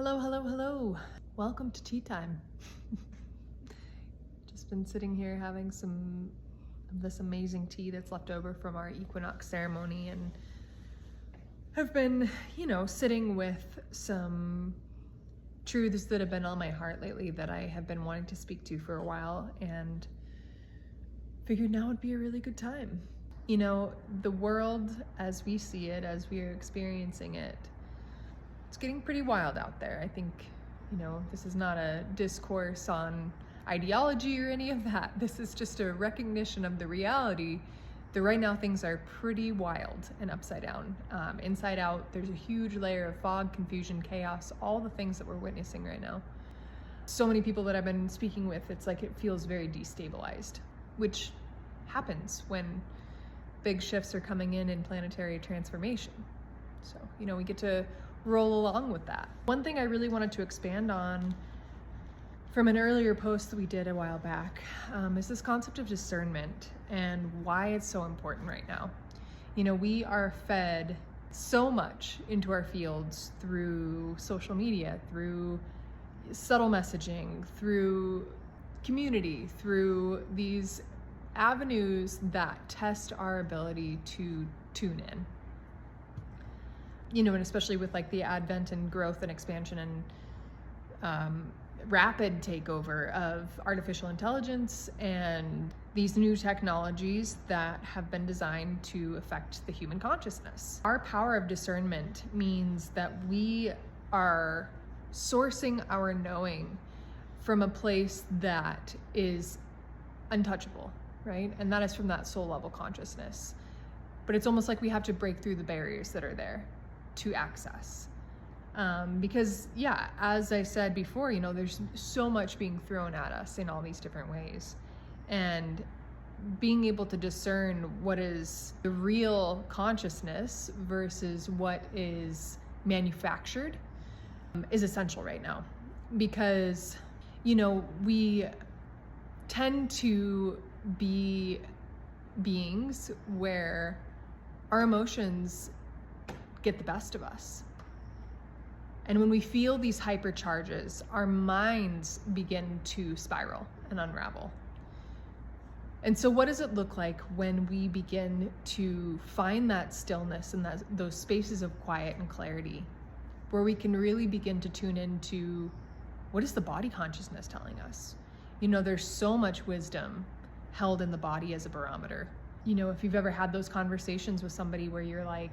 Hello, hello, hello. Welcome to tea time. Just been sitting here having some of this amazing tea that's left over from our equinox ceremony, and have been, sitting with some truths that have been on my heart lately that I have been wanting to speak to for a while, and figured now would be a really good time. The world as we see it, as we are experiencing it, it's getting pretty wild out there. I think, this is not a discourse on ideology or any of that. This is just a recognition of the reality that right now things are pretty wild and upside down. Inside out, there's a huge layer of fog, confusion, chaos, all the things that we're witnessing right now. So many people that I've been speaking with, it's like it feels very destabilized, which happens when big shifts are coming in planetary transformation. So, we get to roll along with that. One thing I really wanted to expand on from an earlier post that we did a while back is this concept of discernment and why it's so important right now. We are fed so much into our fields through social media, through subtle messaging, through community, through these avenues that test our ability to tune in. And especially with like the advent and growth and expansion and rapid takeover of artificial intelligence and these new technologies that have been designed to affect the human consciousness. Our power of discernment means that we are sourcing our knowing from a place that is untouchable, right? And that is from that soul level consciousness. But it's almost like we have to break through the barriers that are there to access. Because as I said before, there's so much being thrown at us in all these different ways. And being able to discern what is the real consciousness versus what is manufactured is essential right now. Because, we tend to be beings where our emotions get the best of us. And when we feel these hypercharges, our minds begin to spiral and unravel. And so what does it look like when we begin to find that stillness and those spaces of quiet and clarity where we can really begin to tune into what is the body consciousness telling us? There's so much wisdom held in the body as a barometer. If you've ever had those conversations with somebody where you're like,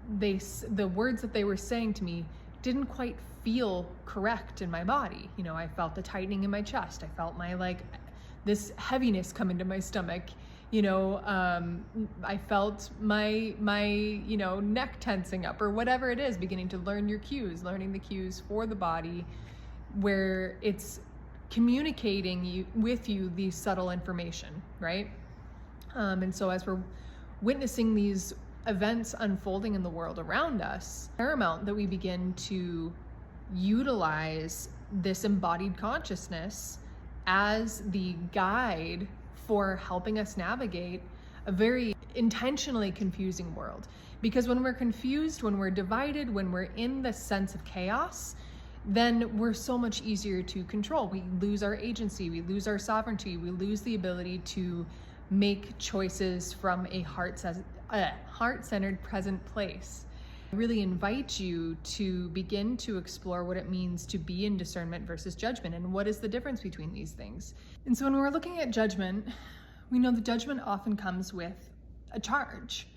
the words that they were saying to me didn't quite feel correct in my body. I felt the tightening in my chest. I felt this heaviness come into my stomach. I felt my neck tensing up, or whatever it is, beginning to learn learning the cues for the body, where it's communicating with you these subtle information, right? And so as we're witnessing these events unfolding in the world around us, paramount that we begin to utilize this embodied consciousness as the guide for helping us navigate a very intentionally confusing world. Because when we're confused, when we're divided, when we're in the sense of chaos, then we're so much easier to control. We lose our agency, we lose our sovereignty, we lose the ability to make choices from a heart-centered present place. I really invite you to begin to explore what it means to be in discernment versus judgment, and what is the difference between these things. And so when we're looking at judgment, we know the judgment often comes with a charge.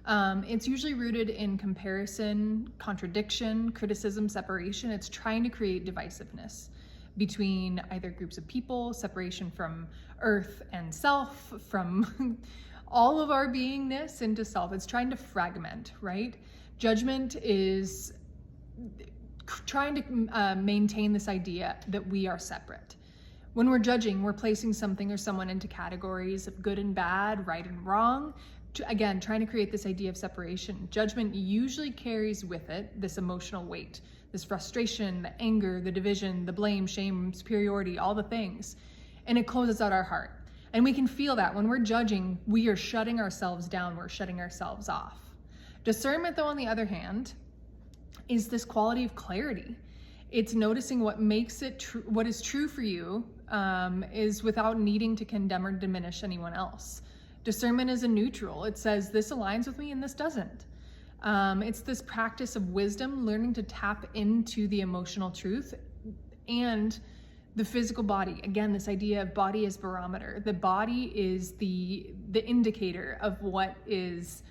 It's usually rooted in comparison, contradiction, criticism, separation. It's trying to create divisiveness between either groups of people, separation from earth and self, from all of our beingness into self. It's trying to fragment, right? Judgment is trying to maintain this idea that we are separate. When we're judging, we're placing something or someone into categories of good and bad, right and wrong. Again, trying to create this idea of separation. Judgment usually carries with it this emotional weight, this frustration, the anger, the division, the blame, shame, superiority, all the things. And it closes out our heart. And we can feel that when we're judging, we are shutting ourselves down, we're shutting ourselves off. Discernment, though, on the other hand, is this quality of clarity. It's noticing what makes it true, what is true for you, is without needing to condemn or diminish anyone else. Discernment is a neutral. It says this aligns with me and this doesn't. It's this practice of wisdom, learning to tap into the emotional truth and the physical body. Again, this idea of body as barometer. The body is the indicator of what is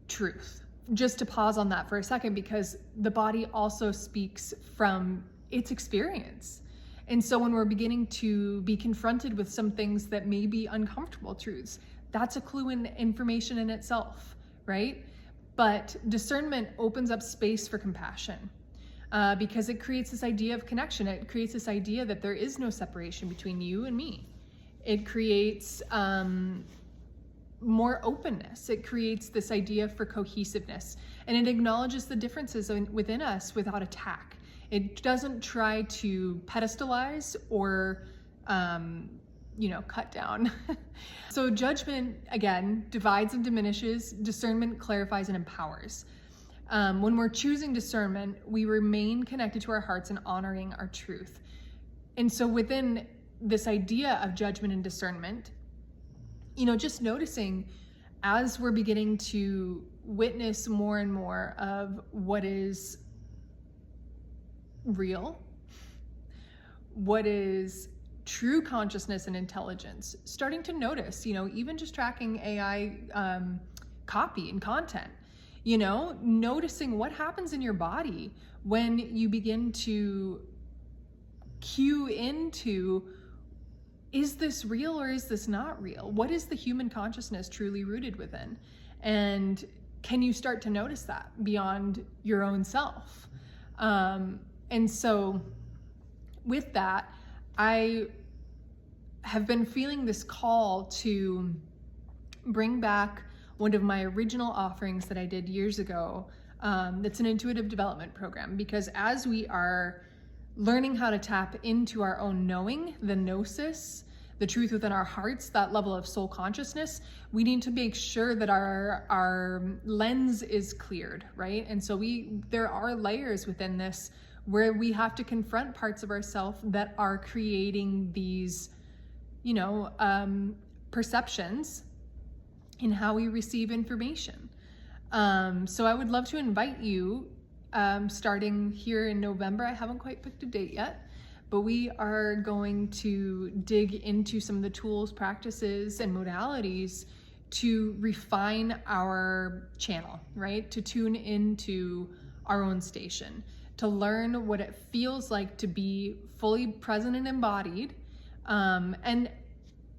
truth. Just to pause on that for a second, because the body also speaks from its experience. And so when we're beginning to be confronted with some things that may be uncomfortable truths, that's a clue in information in itself, right? But discernment opens up space for compassion, because it creates this idea of connection. It creates this idea that there is no separation between you and me. It creates more openness. It creates this idea for cohesiveness, and it acknowledges the differences within us without attack. It doesn't try to pedestalize or cut down. So judgment, again, divides and diminishes. Discernment clarifies and empowers. When we're choosing discernment, we remain connected to our hearts and honoring our truth. And so within this idea of judgment and discernment, just noticing as we're beginning to witness more and more of what is real, what is true consciousness and intelligence, starting to notice, even just tracking AI copy and content, noticing what happens in your body when you begin to cue into, is this real or is this not real? What is the human consciousness truly rooted within? And can you start to notice that beyond your own self? And so with that, I have been feeling this call to bring back one of my original offerings that I did years ago. That's an intuitive development program, because as we are learning how to tap into our own knowing, the gnosis, the truth within our hearts, that level of soul consciousness, we need to make sure that our lens is cleared, right? And so there are layers within this where we have to confront parts of ourselves that are creating these, perceptions in how we receive information. So I would love to invite you, starting here in November. I haven't quite picked a date yet, but we are going to dig into some of the tools, practices, and modalities to refine our channel, right? To tune into our own station, to learn what it feels like to be fully present and embodied. And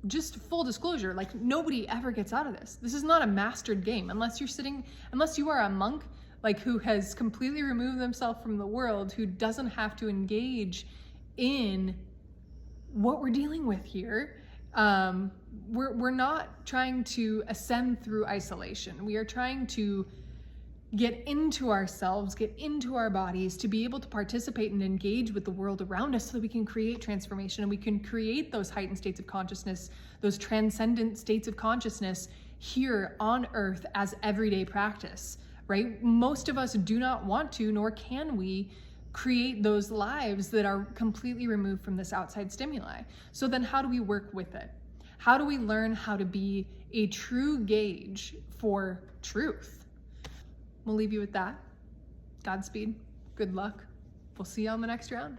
just full disclosure, like, nobody ever gets out of this. This is not a mastered game unless you are a monk, like, who has completely removed themselves from the world, who doesn't have to engage in what we're dealing with here. We're not trying to ascend through isolation. We are trying to get into ourselves, get into our bodies, to be able to participate and engage with the world around us so that we can create transformation, and we can create those heightened states of consciousness, those transcendent states of consciousness here on earth as everyday practice, right? Most of us do not want to, nor can we, create those lives that are completely removed from this outside stimuli. So then how do we work with it? How do we learn how to be a true gauge for truth? We'll leave you with that. Godspeed. Good luck. We'll see you on the next round.